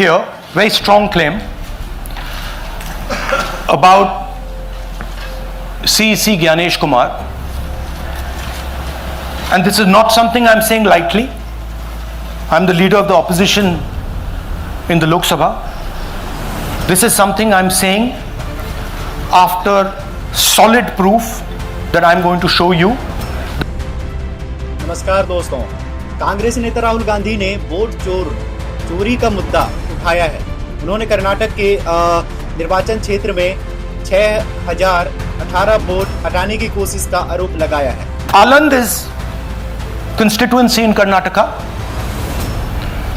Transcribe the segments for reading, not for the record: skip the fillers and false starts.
Here, very strong claim about CEC Gyanesh Kumar, and this is not something I'm saying lightly. I'm the leader of the opposition in the Lok Sabha. This is something I'm saying after solid proof that I'm going to show you. नमस्कार दोस्तों, कांग्रेस नेता राहुल गांधी ने vote चोरी का मुद्दा उठाया है। उन्होंने कर्नाटक के निर्वाचन क्षेत्र में 6018 वोट हटाने की कोशिश का आरोप लगाया है। Aland is constituency in Karnataka.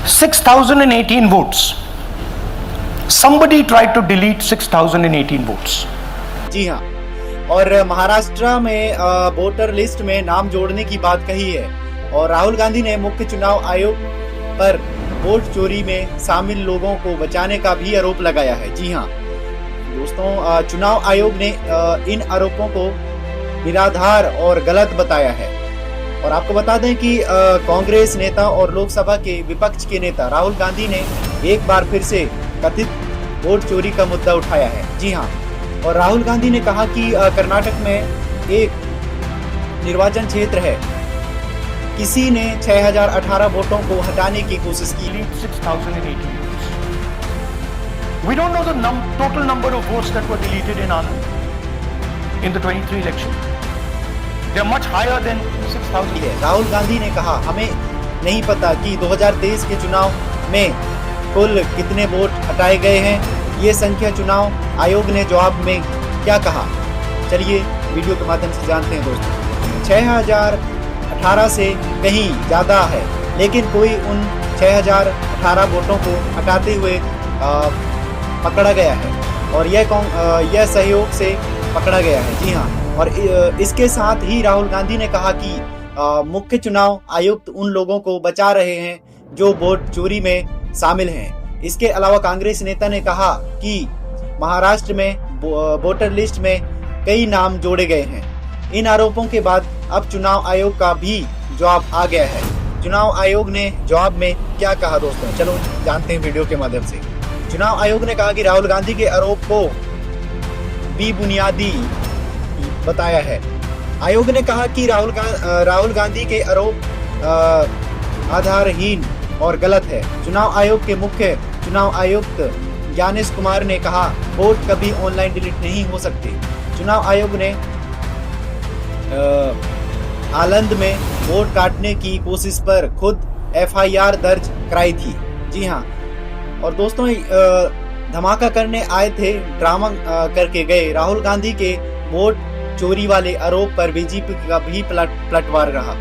6,018 votes. Somebody tried to delete 6,018 votes. जी हाँ, और महाराष्ट्र में वोटर लिस्ट में नाम जोड़ने की बात कही है और राहुल गांधी ने मुख्य चुनाव आयोग पर वोट चोरी में शामिल लोगों को बचाने का भी आरोप लगाया है। जी हाँ दोस्तों, चुनाव आयोग ने इन आरोपों को निराधार और गलत बताया है। और आपको बता दें कि कांग्रेस नेता और लोकसभा के विपक्ष के नेता राहुल गांधी ने एक बार फिर से कथित वोट चोरी का मुद्दा उठाया है। जी हाँ, और राहुल गांधी ने कहा कि कर्नाटक में एक निर्वाचन क्षेत्र है, किसी ने 6018 वोटों को हटाने की कोशिश की। 6,018 votes. We don't know the total number of votes that were deleted in Anand in the 23 election. They are much higher than 6,000. Rahul Gandhi ने कहा, हमें नहीं पता कि 2023 के चुनाव में कुल कितने वोट हटाए गए हैं। ये संख्या चुनाव आयोग ने जवाब में क्या कहा, चलिए वीडियो के माध्यम से जानते हैं दोस्तों। 6018 से कहीं ज़्यादा है, लेकिन कोई उन 6018 वोटों को हटाते हुए पकड़ा गया है और यह सहयोग से पकड़ा गया है। जी हाँ, और इसके साथ ही राहुल गांधी ने कहा कि मुख्य चुनाव आयुक्त उन लोगों को बचा रहे हैं जो वोट चोरी में शामिल हैं। इसके अलावा कांग्रेस नेता ने कहा कि महाराष्ट्र में वोटर लिस्ट में कई नाम जोड़े गए हैं। इन आरोपों के बाद अब चुनाव आयोग का भी जवाब आ गया है। चुनाव आयोग ने जवाब में क्या कहा दोस्तों, चलो जानते हैं वीडियो के माध्यम से। चुनाव आयोग ने कहा कि राहुल गांधी के आरोप को बेबुनियादी बताया है। आयोग ने कहा कि राहुल गांधी के आरोप आधारहीन और गलत है। चुनाव आयोग के मुख्य चुनाव आयुक्त ज्ञानेश कुमार ने कहा, वोट कभी ऑनलाइन डिलीट नहीं हो सकते। चुनाव आयोग ने आलंद में वोट काटने की कोशिश पर खुद FIR दर्ज कराई थी। जी हाँ, और दोस्तों धमाका करने आए थे, ड्रामा करके गए। राहुल गांधी के वोट चोरी वाले आरोप पर बीजेपी का भी पलटवार रहा।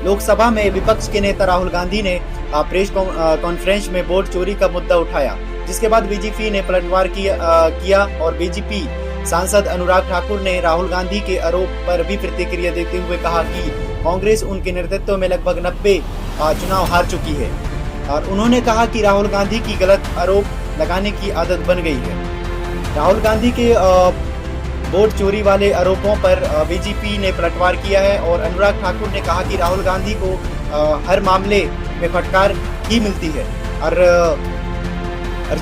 लोकसभा में विपक्ष के नेता राहुल गांधी ने प्रेस कॉन्फ्रेंस में वोट चोरी का मुद्दा उठाया, जिसके बाद बीजेपी ने पलटवार किया और बीजेपी सांसद अनुराग ठाकुर ने राहुल गांधी के आरोप पर भी प्रतिक्रिया देते हुए कहा कि कांग्रेस उनके नेतृत्व में लगभग 90 चुनाव हार चुकी है। और उन्होंने कहा कि राहुल गांधी की गलत आरोप लगाने की आदत बन गई है। राहुल गांधी के वोट चोरी वाले आरोपों पर बीजेपी ने पलटवार किया है और अनुराग ठाकुर ने कहा कि राहुल गांधी को हर मामले में फटकार ही मिलती है। और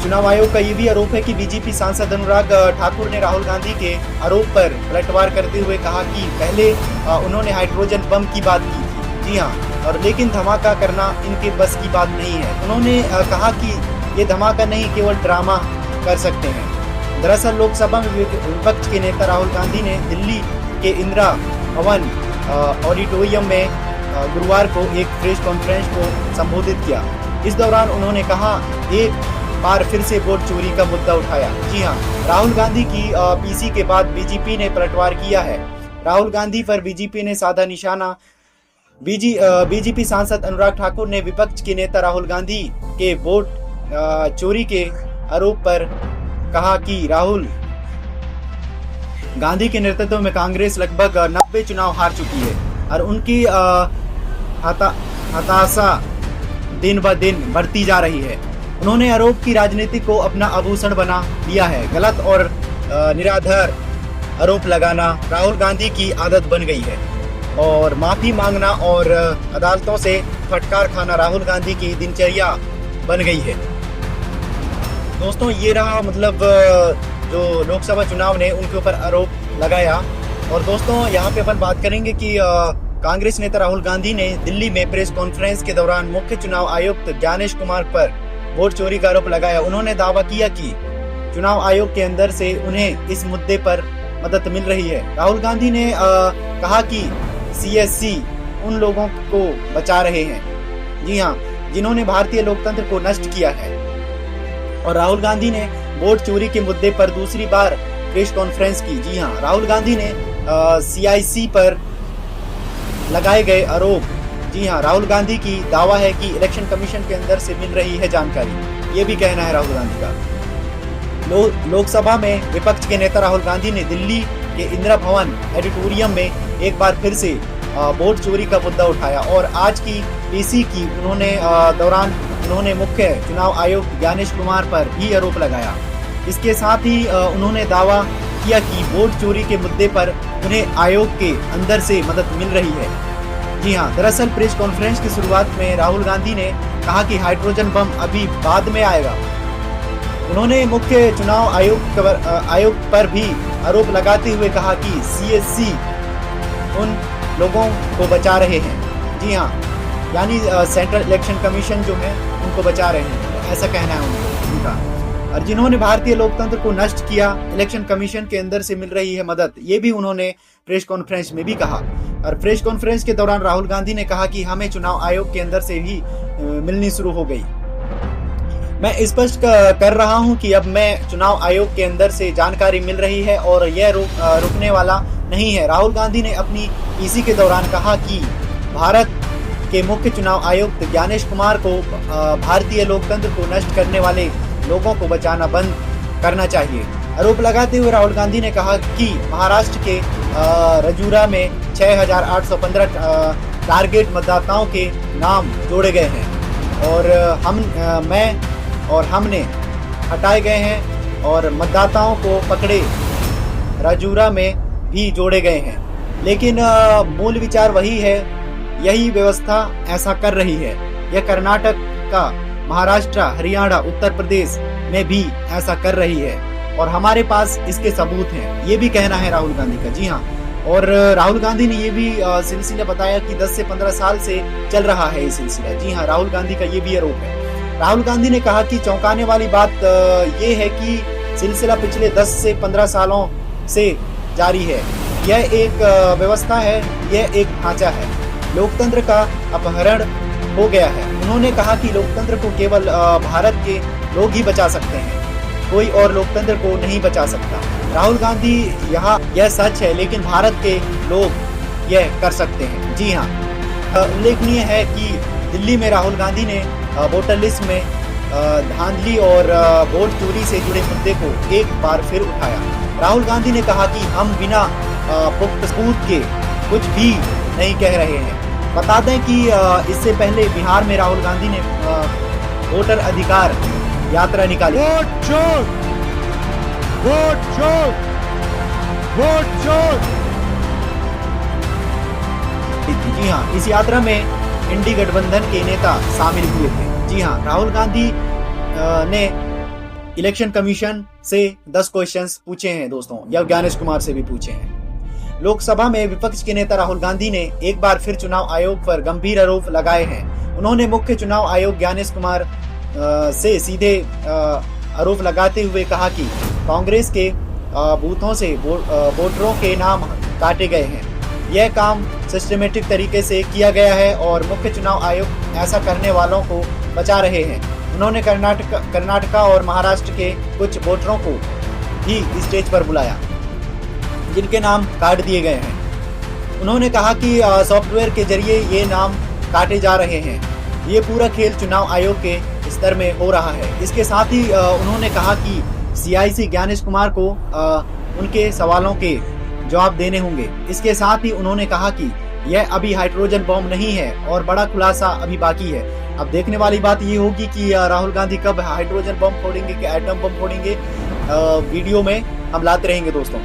चुनाव आयोग का ये भी आरोप है कि बीजेपी सांसद अनुराग ठाकुर ने राहुल गांधी के आरोप पर पलटवार करते हुए कहा कि पहले उन्होंने हाइड्रोजन बम की बात की थी। जी हाँ, और लेकिन धमाका करना इनके बस की बात नहीं है। उन्होंने कहा कि ये धमाका नहीं, केवल ड्रामा कर सकते हैं। दरअसल लोकसभा में विपक्ष के नेता राहुल गांधी ने दिल्ली के इंदिरा भवन ऑडिटोरियम में गुरुवार को एक प्रेस कॉन्फ्रेंस को संबोधित किया। इस दौरान उन्होंने कहा, एक बार फिर से वोट चोरी का मुद्दा उठाया। जी हाँ, राहुल गांधी की पीसी के बाद बीजेपी ने पलटवार किया है। राहुल गांधी पर बीजेपी ने साधा निशाना। बीजेपी सांसद अनुराग ठाकुर ने विपक्ष के नेता राहुल गांधी के वोट चोरी के आरोप पर कहा कि राहुल गांधी के नेतृत्व में कांग्रेस लगभग 90 चुनाव हार चुकी है और उनकी हताशा दिन ब दिन बढ़ती जा रही है। उन्होंने आरोप की राजनीति को अपना आभूषण बना लिया है। गलत और निराधार आरोप लगाना राहुल गांधी की आदत बन गई है और माफी मांगना और अदालतों से फटकार खाना राहुल गांधी की दिनचर्या बन गई है। दोस्तों ये रहा मतलब जो लोकसभा चुनाव ने उनके ऊपर आरोप लगाया। और दोस्तों यहाँ पे अपन बात करेंगे कि कांग्रेस नेता राहुल गांधी ने दिल्ली में प्रेस कॉन्फ्रेंस के दौरान मुख्य चुनाव आयुक्त ज्ञानेश कुमार पर वोट चोरी का आरोप लगाया। उन्होंने दावा किया कि चुनाव आयोग के अंदर से उन्हें इस मुद्दे पर मदद मिल रही है। राहुल गांधी ने कहा कि CSC उन लोगों को बचा रहे हैं, जी हाँ, जिन्होंने भारतीय लोकतंत्र को नष्ट किया है। और राहुल गांधी ने वोट चोरी के मुद्दे पर दूसरी बार प्रेस कॉन्फ्रेंस की। जी हाँ, राहुल गांधी ने CIC पर लगाए गए आरोप, जी हाँ, राहुल गांधी की दावा है कि इलेक्शन कमीशन के अंदर से मिल रही है जानकारी, ये भी कहना है राहुल गांधी का। लोकसभा में विपक्ष के नेता राहुल गांधी ने दिल्ली के इंदिरा भवन ऑडिटोरियम में एक बार फिर से वोट चोरी का मुद्दा उठाया और आज की PC की दौरान उन्होंने मुख्य चुनाव आयुक्त ज्ञानेश कुमार पर भी आरोप लगाया। इसके साथ ही उन्होंने दावा किया कि वोट चोरी के मुद्दे पर उन्हें आयोग के अंदर से मदद मिल रही है। जी हाँ, दरअसल प्रेस कॉन्फ्रेंस की शुरुआत में राहुल गांधी ने कहा कि हाइड्रोजन बम अभी बाद में आएगा। उन्होंने मुख्य चुनाव आयोग पर भी आरोप लगाते हुए कहा कि CSC उन लोगों को बचा रहे हैं। जी हाँ, यानी सेंट्रल इलेक्शन कमीशन जो है उनको बचा रहे हैं, ऐसा कहना है उनका। और जिन्होंने भारतीय लोकतंत्र को नष्ट किया, इलेक्शन कमीशन के अंदर से मिल रही है मदद, ये भी उन्होंने प्रेस कॉन्फ्रेंस में भी कहा। और प्रेस कॉन्फ्रेंस के दौरान राहुल गांधी ने कहा कि हमें चुनाव आयोग के अंदर से भी मिलनी शुरू हो गई। मैं स्पष्ट कर रहा हूं कि अब मैं चुनाव आयोग के अंदर से जानकारी मिल रही है और यह रुकने वाला नहीं है। राहुल गांधी ने अपनी PC के दौरान कहा कि भारत के मुख्य चुनाव आयुक्त ज्ञानेश कुमार को भारतीय लोकतंत्र को नष्ट करने वाले लोगों को बचाना बंद करना चाहिए। आरोप लगाते हुए राहुल गांधी ने कहा कि महाराष्ट्र के रजूरा में 6,815 टारगेट मतदाताओं के नाम जोड़े गए हैं और हमने हटाए गए हैं और मतदाताओं को पकड़े राजूरा में भी जोड़े गए हैं। लेकिन मूल विचार वही है, यही व्यवस्था ऐसा कर रही है। यह कर्नाटक का, महाराष्ट्र, हरियाणा, उत्तर प्रदेश में भी ऐसा कर रही है और हमारे पास इसके सबूत हैं, ये भी कहना है राहुल गांधी का। जी हाँ, और राहुल गांधी ने ये भी सिलसिला बताया कि 10 से 15 साल से चल रहा है ये सिलसिला। जी हाँ, राहुल गांधी का ये भी आरोप है। राहुल गांधी ने कहा कि चौंकाने वाली बात ये है कि सिलसिला पिछले 10 से 15 सालों से जारी है। यह एक व्यवस्था है, यह एक ढांचा है। लोकतंत्र का अपहरण हो गया है। उन्होंने कहा कि लोकतंत्र को केवल भारत के लोग ही बचा सकते हैं, कोई और लोकतंत्र को नहीं बचा सकता। राहुल गांधी यह सच है, लेकिन भारत के लोग यह कर सकते हैं। जी हाँ, उल्लेखनीय है कि दिल्ली में राहुल गांधी ने वोटर लिस्ट में धांधली और वोट चोरी से जुड़े मुद्दे को एक बार फिर उठाया। राहुल गांधी ने कहा कि हम बिना पुख्ता सबूत के कुछ भी नहीं कह रहे हैं। बता दें कि इससे पहले बिहार में राहुल गांधी ने वोटर अधिकार यात्रा निकाली। वोट चोर, वोट चोर, वोट चोर। जी हाँ, इस यात्रा में इंडी गठबंधन के नेता शामिल हुए थे। जी हाँ, राहुल गांधी ने इलेक्शन कमीशन से 10 क्वेश्चंस पूछे हैं दोस्तों, या ज्ञानेश कुमार से भी पूछे हैं। लोकसभा में विपक्ष के नेता राहुल गांधी ने एक बार फिर चुनाव आयोग पर गंभीर आरोप लगाए हैं। उन्होंने मुख्य चुनाव आयोग ज्ञानेश कुमार से सीधे आरोप लगाते हुए कहा कि कांग्रेस के बूथों से वोटरों के नाम काटे गए हैं। यह काम सिस्टमेटिक तरीके से किया गया है और मुख्य चुनाव आयोग ऐसा करने वालों को बचा रहे हैं। उन्होंने कर्नाटका और महाराष्ट्र के कुछ वोटरों को भी स्टेज पर बुलाया जिनके नाम काट दिए गए हैं। उन्होंने कहा कि सॉफ्टवेयर के जरिए ये नाम काटे जा रहे हैं। ये पूरा खेल चुनाव आयोग के स्तर में हो रहा है। इसके साथ ही उन्होंने कहा कि CIC ज्ञानेश कुमार को उनके सवालों के जवाब देने होंगे। इसके साथ ही उन्होंने कहा कि यह अभी हाइड्रोजन बम नहीं है और बड़ा खुलासा अभी बाकी है। अब देखने वाली बात ये होगी कि राहुल गांधी कब हाइड्रोजन बम फोड़ेंगे कि एटम बम फोड़ेंगे। वीडियो में हम लाते रहेंगे दोस्तों।